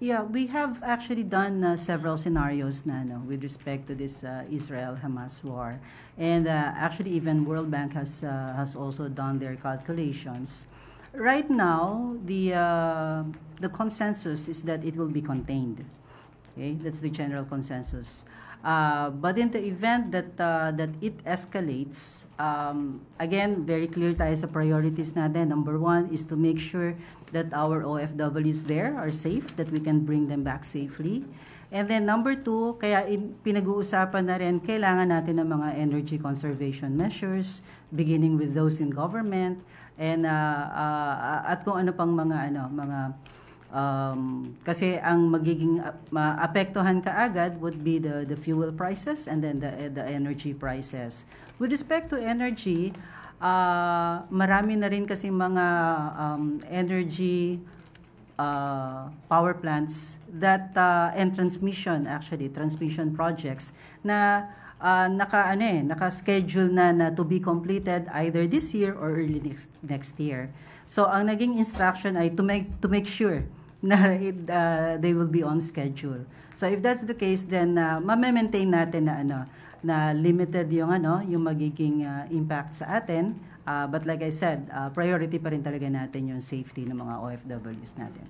Yeah, we have actually done several scenarios na with respect to this Israel-Hamas war, and actually even World Bank has also done their calculations. Right now, the consensus is that it will be contained. Okay, that's the general consensus. But in the event that that it escalates, again, very clear tayo sa priorities natin. Number one is to make sure that our OFWs there are safe, that we can bring them back safely. And then number two, kaya pinag-uusapan na rin, kailangan natin ng mga energy conservation measures, beginning with those in government, and at kung ano pang mga kasi ang magiging maapektuhan kaagad would be the fuel prices and then the energy prices. With respect to energy, marami na rin kasi mga energy power plants that and transmission projects na naka-schedule na to be completed either this year or early next year. So ang naging instruction ay to make sure na they will be on schedule. So if that's the case, then ma-maintain natin na limited yung magiging impact sa atin. But like I said, priority pa rin talaga natin yung safety ng mga OFWs natin.